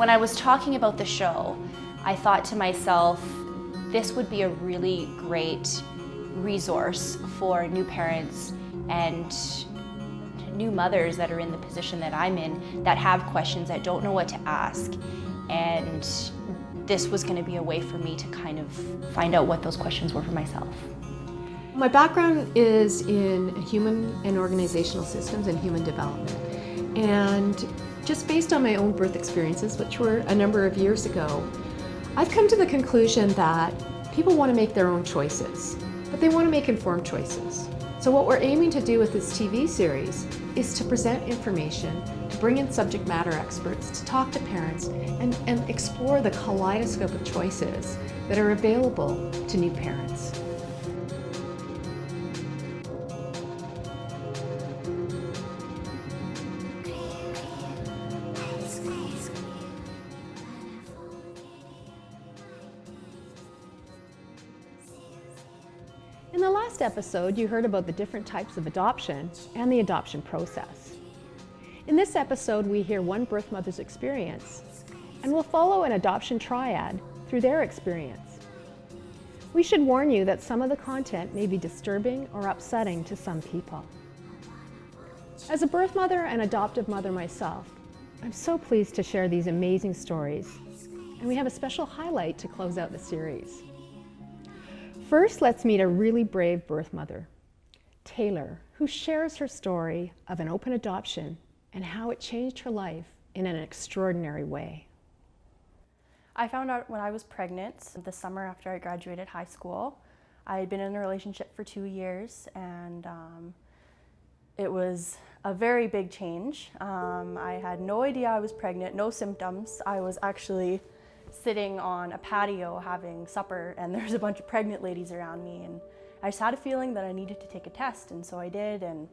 When I was talking about the show, I thought to myself, this would be a really great resource for new parents and new mothers that are in the position that I'm in, that have questions, that don't know what to ask. And this was going to be a way for me to kind of find out what those questions were for myself. My background is in human and organizational systems and human development. And just based on my own birth experiences, which were a number of years ago, I've come to the conclusion that people want to make their own choices, but they want to make informed choices. So what we're aiming to do with this TV series is to present information, to bring in subject matter experts, to talk to parents, and explore the kaleidoscope of choices that are available to new parents. In the last episode, you heard about the different types of adoption and the adoption process. In this episode, we hear one birth mother's experience, and we'll follow an adoption triad through their experience. We should warn you that some of the content may be disturbing or upsetting to some people. As a birth mother and adoptive mother myself, I'm so pleased to share these amazing stories, and we have a special highlight to close out the series. First, let's meet a really brave birth mother, Taylor, who shares her story of an open adoption and how it changed her life in an extraordinary way. I found out when I was pregnant, the summer after I graduated high school. I had been in a relationship for 2 years, and it was a very big change. I had no idea I was pregnant, no symptoms. I was actually sitting on a patio having supper, and there's a bunch of pregnant ladies around me, and I just had a feeling that I needed to take a test, and so I did, and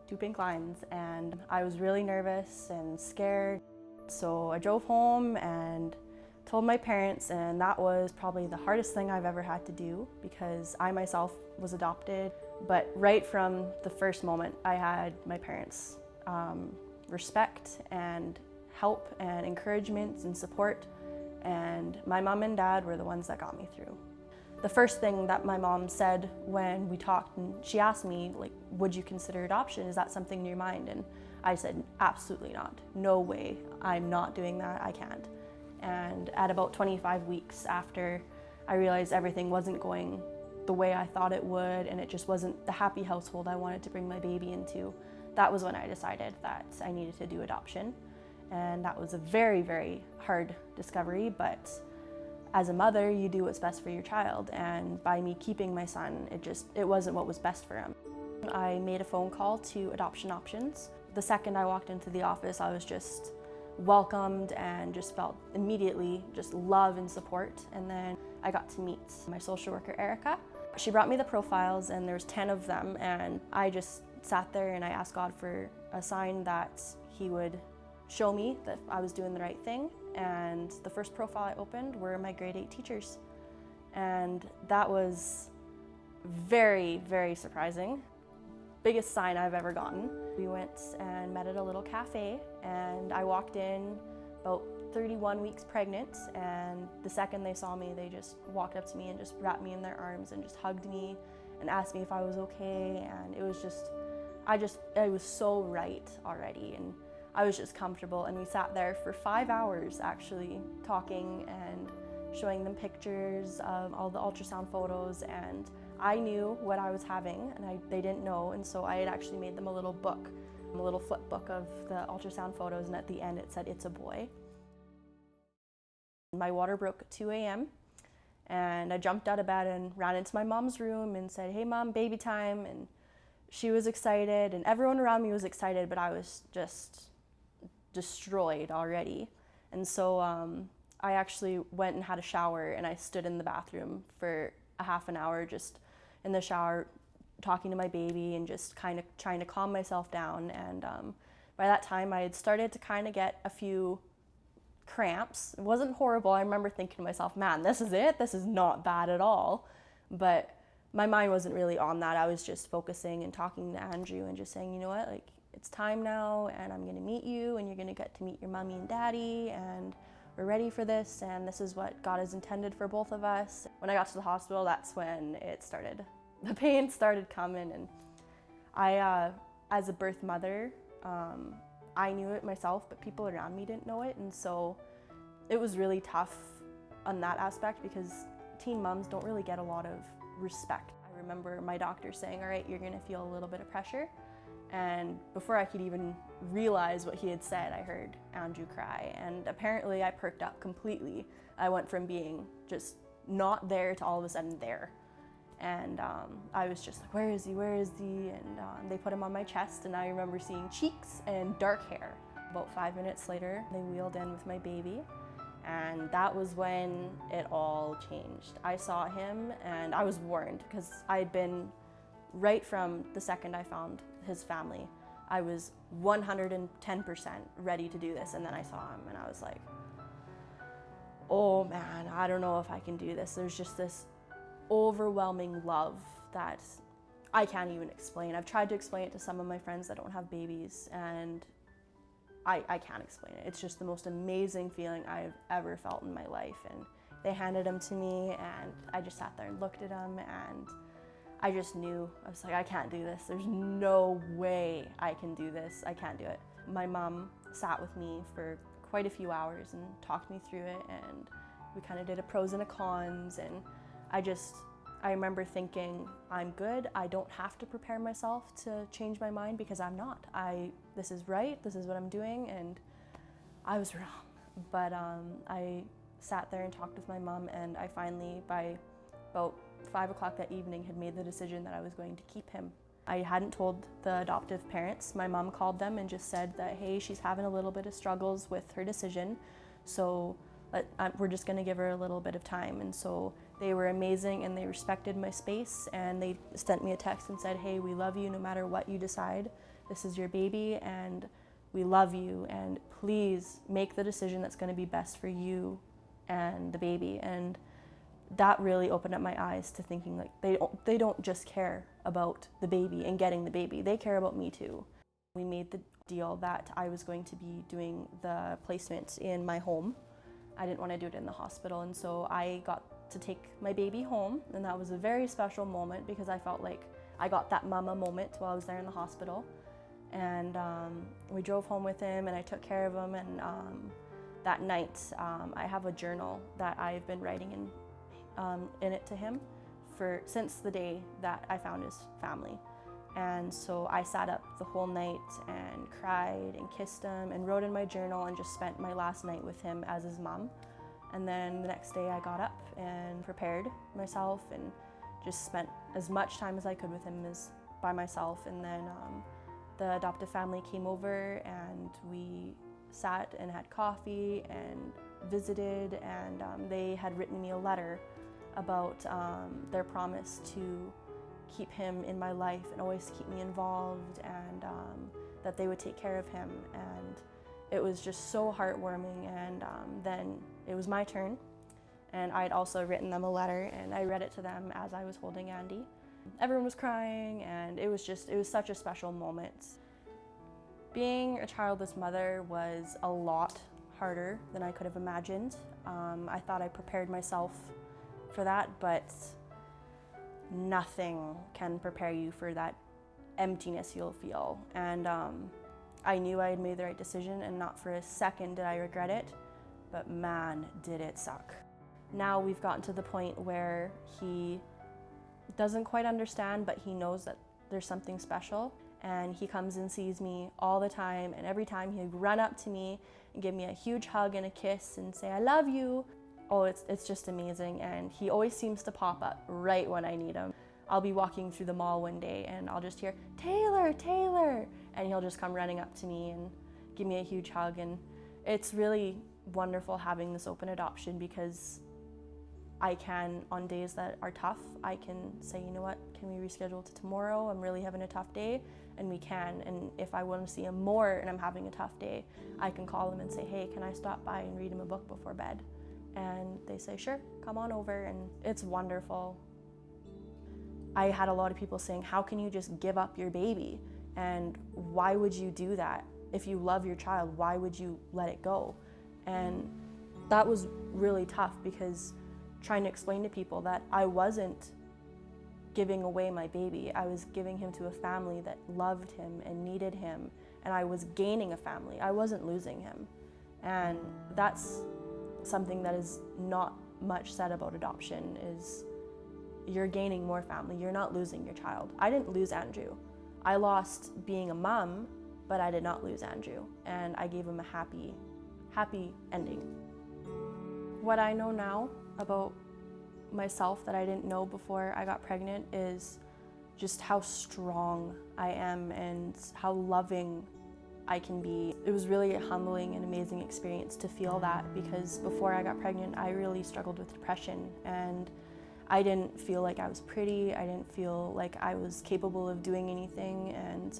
2 pink lines, and I was really nervous and scared. So I drove home and told my parents, and that was probably the hardest thing I've ever had to do because I myself was adopted. But right from the first moment, I had my parents' respect and help and encouragement and support, and my mom and dad were the ones that got me through. The first thing that my mom said when we talked, and she asked me, like, would you consider adoption? Is that something in your mind? And I said, absolutely not. No way. I'm not doing that. I can't. And at about 25 weeks after I realized everything wasn't going the way I thought it would, and it just wasn't the happy household I wanted to bring my baby into, that was when I decided that I needed to do adoption. And that was a very, very hard discovery, but as a mother, you do what's best for your child, and by me keeping my son, it wasn't what was best for him. I made a phone call to Adoption Options. The second I walked into the office, I was just welcomed and just felt immediately just love and support. And then I got to meet my social worker, Erica. She brought me the profiles, and there's 10 of them, and I just sat there and I asked God for a sign that He would show me that I was doing the right thing. And the first profile I opened were my grade 8 teachers. And that was very, very surprising. Biggest sign I've ever gotten. We went and met at a little cafe, and I walked in about 31 weeks pregnant, and the second they saw me, they just walked up to me and just wrapped me in their arms and just hugged me and asked me if I was okay. And it was just, I was so right already, and I was just comfortable. And we sat there for 5 hours actually talking and showing them pictures of all the ultrasound photos, and I knew what I was having, and they didn't know, and so I had actually made them a little book, a little flip book of the ultrasound photos, and at the end it said, "It's a boy." My water broke at 2 a.m. and I jumped out of bed and ran into my mom's room and said, "Hey Mom, baby time," and she was excited, and everyone around me was excited, but I was just destroyed already. And so I actually went and had a shower, and I stood in the bathroom for a half an hour just in the shower talking to my baby and just kind of trying to calm myself down. And by that time I had started to kind of get a few cramps. It wasn't horrible. I remember thinking to myself, man, this is it? This is not bad at all. But my mind wasn't really on that. I was just focusing and talking to Andrew and just saying, you know what, like, it's time now, and I'm gonna meet you, and you're gonna get to meet your mommy and daddy, and we're ready for this, and this is what God has intended for both of us. When I got to the hospital, that's when it started. The pain started coming, and I, as a birth mother, I knew it myself, but people around me didn't know it, and so it was really tough on that aspect because teen moms don't really get a lot of respect. I remember my doctor saying, all right, you're gonna feel a little bit of pressure. And before I could even realize what he had said, I heard Andrew cry. And apparently I perked up completely. I went from being just not there to all of a sudden there. And I was just like, where is he, where is he? And they put him on my chest, and I remember seeing cheeks and dark hair. About 5 minutes later, they wheeled in with my baby. And that was when it all changed. I saw him and I was warned because I'd been, right from the second I found his family, I was 110% ready to do this. And then I saw him and I was like, oh man, I don't know if I can do this. There's just this overwhelming love that I can't even explain. I've tried to explain it to some of my friends that don't have babies, and I can't explain it. It's just the most amazing feeling I've ever felt in my life. And they handed him to me, and I just sat there and looked at him, and I just knew. I was like, I can't do this. There's no way I can do this. I can't do it. My mom sat with me for quite a few hours and talked me through it, and we kind of did a pros and a cons, and I remember thinking, I'm good. I don't have to prepare myself to change my mind because I'm not. This is right, this is what I'm doing, and I was wrong. But I sat there and talked with my mom, and I finally, by about 5 o'clock that evening, had made the decision that I was going to keep him. I hadn't told the adoptive parents. My mom called them and just said that, hey, she's having a little bit of struggles with her decision, so we're just gonna give her a little bit of time. And so they were amazing, and they respected my space, and they sent me a text and said, hey, we love you no matter what you decide. This is your baby, and we love you, and please make the decision that's gonna be best for you and the baby. And that really opened up my eyes to thinking, like, they don't just care about the baby and getting the baby, they care about me too. We made the deal that I was going to be doing the placement in my home. I didn't want to do it in the hospital, and so I got to take my baby home, and that was a very special moment because I felt like I got that mama moment while I was there in the hospital. And we drove home with him, and I took care of him, and that night I have a journal that I've been writing in it to him since the day that I found his family. And so I sat up the whole night and cried and kissed him and wrote in my journal and just spent my last night with him as his mom. And then the next day I got up and prepared myself and just spent as much time as I could with him as by myself. And then the adoptive family came over, and we sat and had coffee and visited, and they had written me a letter about their promise to keep him in my life and always keep me involved, and that they would take care of him. And it was just so heartwarming. And then it was my turn, and I had also written them a letter, and I read it to them as I was holding Andy. Everyone was crying, and it was such a special moment. Being a childless mother was a lot harder than I could have imagined. I thought I prepared myself for that, but nothing can prepare you for that emptiness you'll feel. And I knew I had made the right decision, and not for a second did I regret it, but man, did it suck. Now we've gotten to the point where he doesn't quite understand, but he knows that there's something special, and he comes and sees me all the time, and every time he'd run up to me and give me a huge hug and a kiss and say, I love you. Oh, it's just amazing, and he always seems to pop up right when I need him. I'll be walking through the mall one day, and I'll just hear, Taylor, Taylor, and he'll just come running up to me and give me a huge hug. And it's really wonderful having this open adoption, because I can, on days that are tough, I can say, you know what, can we reschedule to tomorrow? I'm really having a tough day, and we can. And if I want to see him more and I'm having a tough day, I can call him and say, hey, can I stop by and read him a book before bed? And they say, sure, come on over, and it's wonderful. I had a lot of people saying, how can you just give up your baby? And why would you do that? If you love your child, why would you let it go? And that was really tough, because trying to explain to people that I wasn't giving away my baby. I was giving him to a family that loved him and needed him, and I was gaining a family. I wasn't losing him. And that's something that is not much said about adoption, is you're gaining more family. You're not losing your child. I didn't lose Andrew. I lost being a mom, but I did not lose Andrew. And I gave him a happy ending. What I know now about myself that I didn't know before I got pregnant is just how strong I am and how loving I can be. It was really a humbling and amazing experience to feel that, because before I got pregnant, I really struggled with depression, and I didn't feel like I was pretty. I didn't feel like I was capable of doing anything, and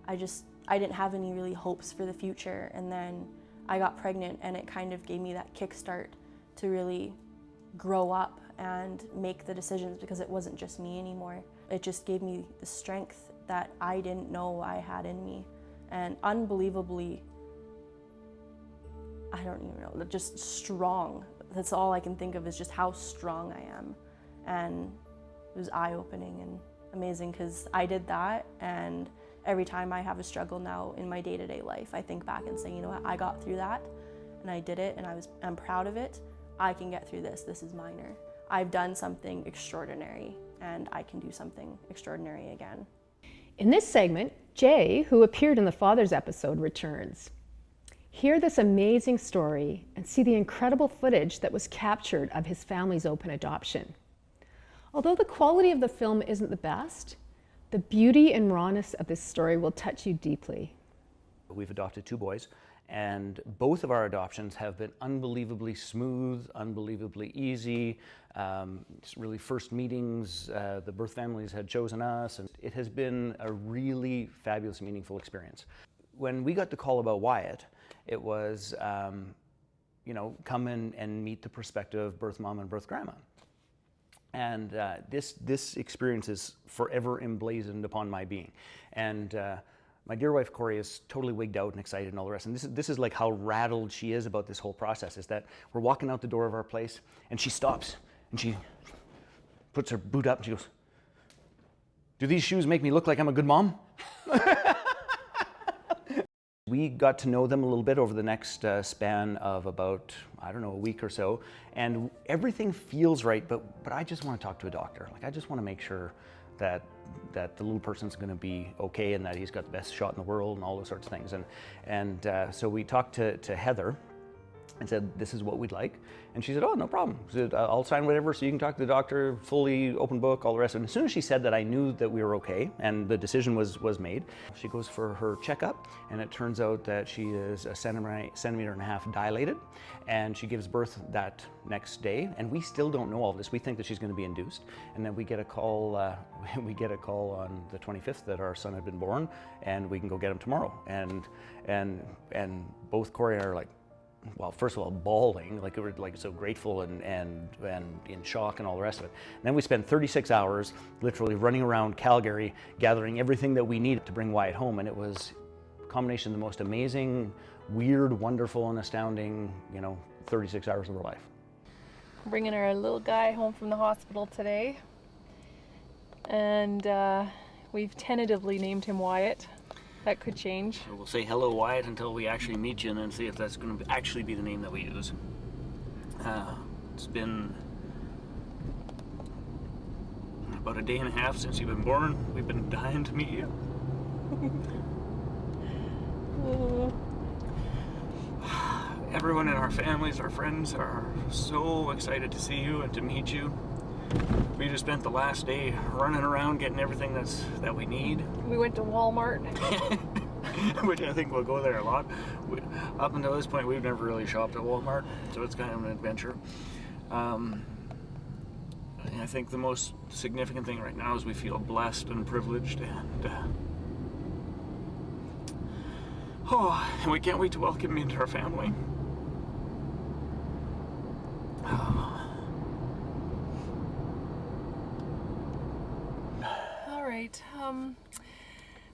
I didn't have any really hopes for the future. And then I got pregnant, and it kind of gave me that kickstart to really grow up and make the decisions, because it wasn't just me anymore. It just gave me the strength that I didn't know I had in me, and unbelievably, I don't even know, just strong. That's all I can think of, is just how strong I am. And it was eye-opening and amazing, because I did that, and every time I have a struggle now in my day-to-day life, I think back and say, you know what, I got through that, and I did it, and I'm proud of it. I can get through this. This is minor. I've done something extraordinary, and I can do something extraordinary again. In this segment, Jay, who appeared in the Father's episode, returns. Hear this amazing story and see the incredible footage that was captured of his family's open adoption. Although the quality of the film isn't the best, the beauty and rawness of this story will touch you deeply. We've adopted 2 boys, and both of our adoptions have been unbelievably smooth, unbelievably easy. It's really first meetings, the birth families had chosen us, and it has been a really fabulous, meaningful experience. When we got the call about Wyatt, it was, come in and meet the prospective birth mom and birth grandma. And this experience is forever emblazoned upon my being. And my dear wife Corey is totally wigged out and excited and all the rest. And this is like how rattled she is about this whole process, is that we're walking out the door of our place and she stops and she puts her boot up and she goes, "Do these shoes make me look like I'm a good mom?" We got to know them a little bit over the next span of about, a week or so, and everything feels right, but I just want to talk to a doctor. Like, I just want to make sure that the little person's going to be okay and that he's got the best shot in the world and all those sorts of things. And so we talked to Heather and said, this is what we'd like. And she said, oh, no problem. She said, I'll sign whatever so you can talk to the doctor, fully open book, all the rest. And as soon as she said that, I knew that we were okay and the decision was made. She goes for her checkup, and it turns out that she is a centimeter and a half dilated, and she gives birth that next day. And we still don't know all this. We think that she's going to be induced. And then we get a call on the 25th that our son had been born, and we can go get him tomorrow. And both Corey and I are like, well, first of all, bawling, like we were like so grateful and in shock and all the rest of it. And then we spent 36 hours literally running around Calgary, gathering everything that we needed to bring Wyatt home. And it was a combination of the most amazing, weird, wonderful, and astounding, 36 hours of our life. Bringing our little guy home from the hospital today. And we've tentatively named him Wyatt. That could change. So we'll say hello, Wyatt, until we actually meet you, and then see if that's going to actually be the name that we use. It's been about a day and a half since you've been born. We've been dying to meet you. Everyone in our families, our friends, are so excited to see you and to meet you. We just spent the last day running around getting everything that we need. We went to Walmart. Which I think we'll go there a lot. Up until this point, we've never really shopped at Walmart, so it's kind of an adventure. I think the most significant thing right now is we feel blessed and privileged, and we can't wait to welcome you into our family.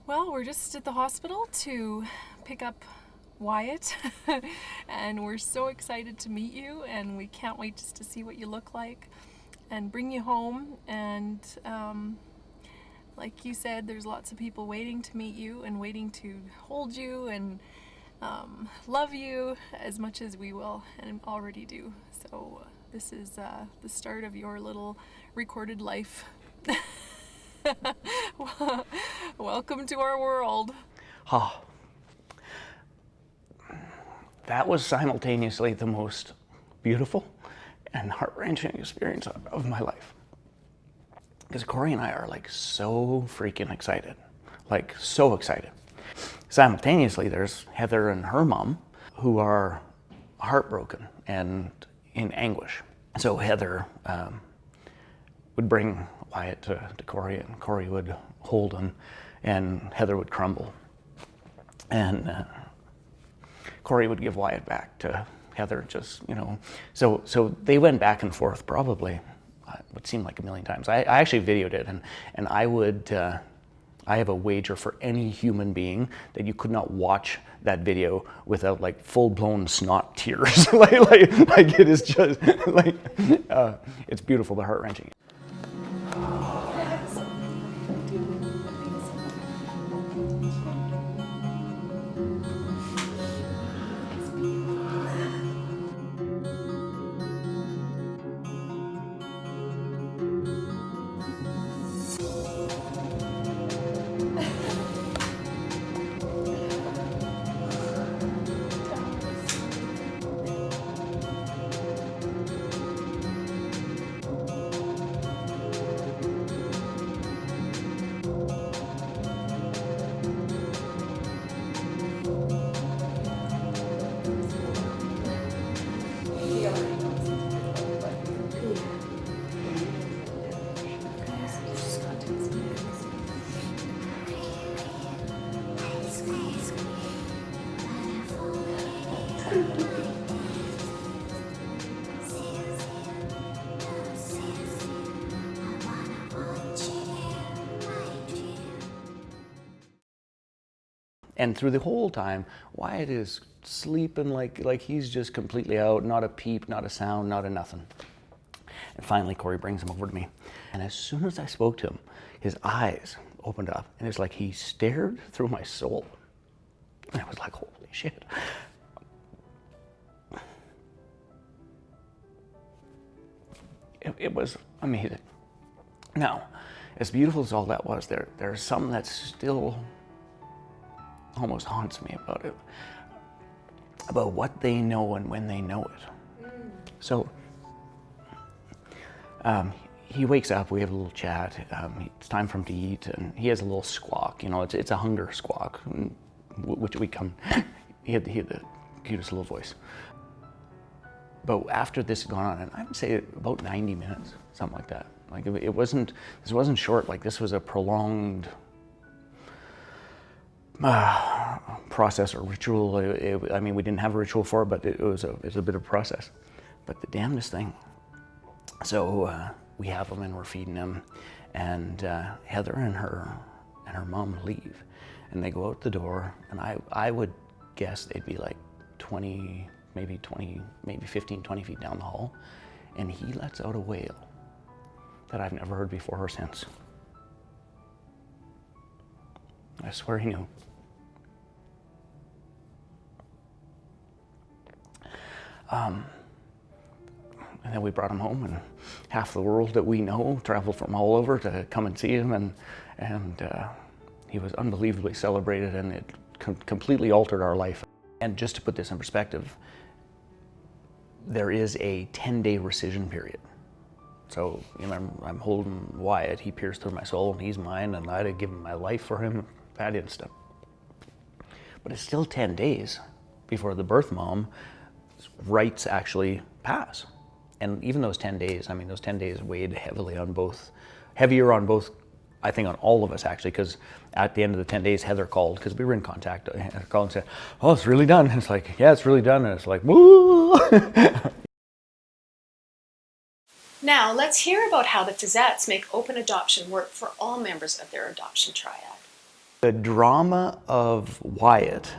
Well, we're just at the hospital to pick up Wyatt, and we're so excited to meet you, and we can't wait just to see what you look like and bring you home. And like you said, there's lots of people waiting to meet you and waiting to hold you and love you as much as we will and already do. So this is the start of your little recorded life. Welcome to our world. Oh, that was simultaneously the most beautiful and heart-wrenching experience of my life. Because Corey and I are like so freaking excited, like so excited. Simultaneously, there's Heather and her mom who are heartbroken and in anguish. So Heather would bring Wyatt to Corey, and Corey would hold him, and Heather would crumble. And Corey would give Wyatt back to Heather, just, you know. So they went back and forth probably, what seemed like a million times. I actually videoed it, and I would, I have a wager for any human being that you could not watch that video without like full-blown snot tears. like it is just, like, it's beautiful but heart-wrenching. And through the whole time, Wyatt is sleeping like he's just completely out, not a peep, not a sound, not a nothing. And finally, Corey brings him over to me. And as soon as I spoke to him, his eyes opened up, and it's like he stared through my soul. And I was like, holy shit. It was amazing. Now, as beautiful as all that was, there's something that still almost haunts me about it, about what they know and when they know it. So he wakes up, we have a little chat, it's time for him to eat, and he has a little squawk, you know, it's a hunger squawk, which he had the cutest little voice. But after this had gone on, and I would say about 90 minutes, something like that. Like this wasn't short, like this was a prolonged process or ritual. I mean, we didn't have a ritual for it, but it was a bit of a process. But the damnedest thing. So we have him and we're feeding him, and Heather and her mom leave, and they go out the door, and I would guess they'd be like 15, 20 feet down the hall, and he lets out a wail that I've never heard before or since. I swear he knew. And then we brought him home, and half the world that we know traveled from all over to come and see him, and he was unbelievably celebrated, and it completely altered our life. And just to put this in perspective, there is a 10-day rescission period. So, you know, I'm holding Wyatt, he pierced through my soul, and he's mine, and I'd have given my life for him that instant. But it's still 10 days before the birth mom's rights actually pass. And even those 10 days, I mean, those 10 days weighed heavier on both, I think on all of us actually, because at the end of the 10 days, Heather called, because we were in contact, Heather called and said, oh, it's really done. And it's like, yeah, it's really done. And it's like, woo! Now, let's hear about how the Fizettes make open adoption work for all members of their adoption triad. The drama of Wyatt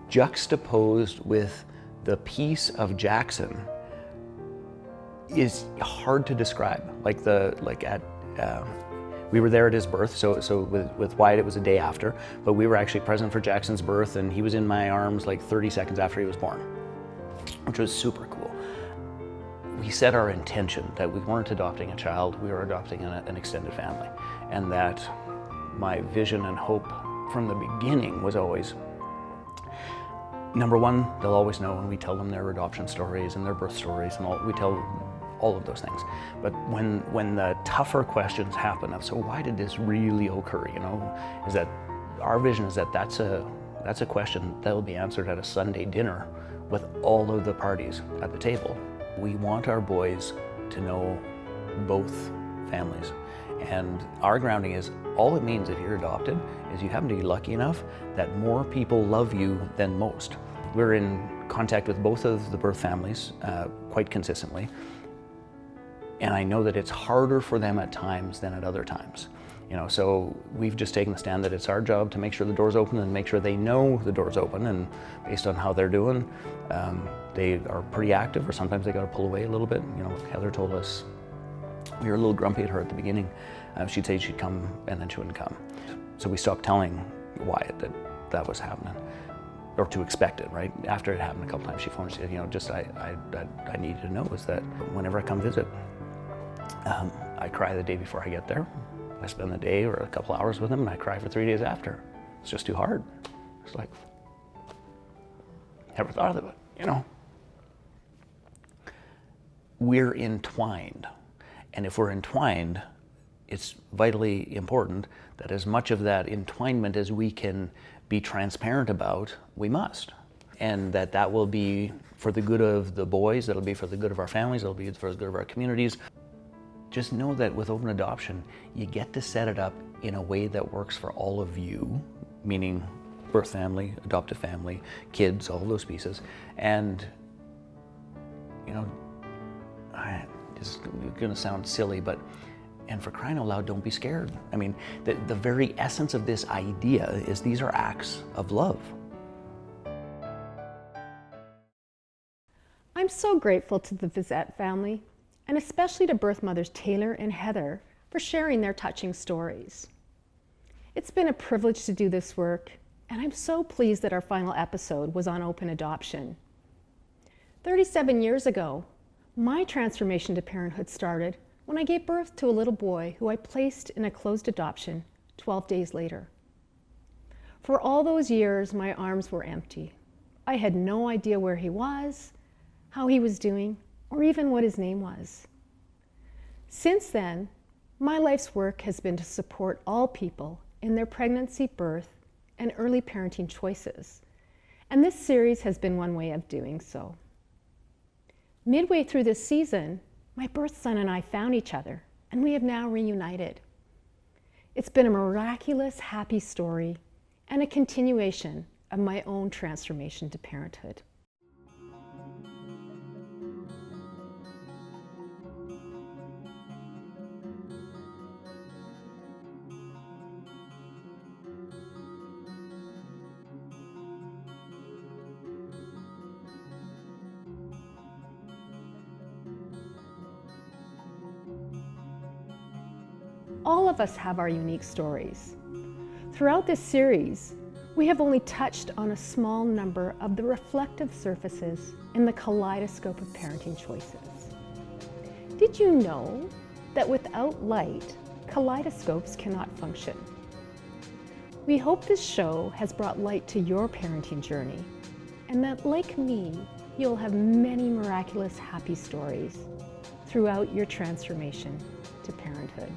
juxtaposed with the peace of Jackson is hard to describe. We were there at his birth, so with Wyatt it was a day after, but we were actually present for Jackson's birth, and he was in my arms like 30 seconds after he was born, which was super cool. We set our intention that we weren't adopting a child, we were adopting an extended family, and that my vision and hope from the beginning was always, number one, they'll always know when we tell them their adoption stories and their birth stories, and we tell all of those things. But when the tougher questions happen of, so why did this really occur, is that our vision is that that's a question that will be answered at a Sunday dinner with all of the parties at the table. We want our boys to know both families. And our grounding is, all it means if you're adopted is you happen to be lucky enough that more people love you than most. We're in contact with both of the birth families quite consistently. And I know that it's harder for them at times than at other times. So we've just taken the stand that it's our job to make sure the door's open and make sure they know the door's open, and based on how they're doing, they are pretty active, or sometimes they got to pull away a little bit. Heather told us, we were a little grumpy at her at the beginning. She'd say she'd come and then she wouldn't come. So we stopped telling Wyatt that was happening, or to expect it, right? After it happened a couple times, she phoned and she said, I need you to know is that whenever I come visit, I cry the day before I get there. I spend the day or a couple hours with him, and I cry for 3 days after. It's just too hard. It's like, never thought of it, We're entwined. And if we're entwined, it's vitally important that as much of that entwinement as we can be transparent about, we must. And that will be for the good of the boys, that'll be for the good of our families, that'll be for the good of our communities. Just know that with open adoption, you get to set it up in a way that works for all of you, meaning birth family, adoptive family, kids, all those pieces. And, this is gonna sound silly, but, and for crying out loud, don't be scared. I mean, the very essence of this idea is these are acts of love. I'm so grateful to the Fizette family, and especially to birth mothers Taylor and Heather for sharing their touching stories. It's been a privilege to do this work, and I'm so pleased that our final episode was on open adoption. 37 years ago, my transformation to parenthood started when I gave birth to a little boy who I placed in a closed adoption 12 days later. For all those years, my arms were empty. I had no idea where he was, how he was doing, or even what his name was. Since then, my life's work has been to support all people in their pregnancy, birth, and early parenting choices, and this series has been one way of doing so. Midway through this season, my birth son and I found each other, and we have now reunited. It's been a miraculous, happy story and a continuation of my own transformation to parenthood. All of us have our unique stories. Throughout this series, we have only touched on a small number of the reflective surfaces in the kaleidoscope of parenting choices. Did you know that without light, kaleidoscopes cannot function? We hope this show has brought light to your parenting journey, and that, like me, you'll have many miraculous, happy stories throughout your transformation to parenthood.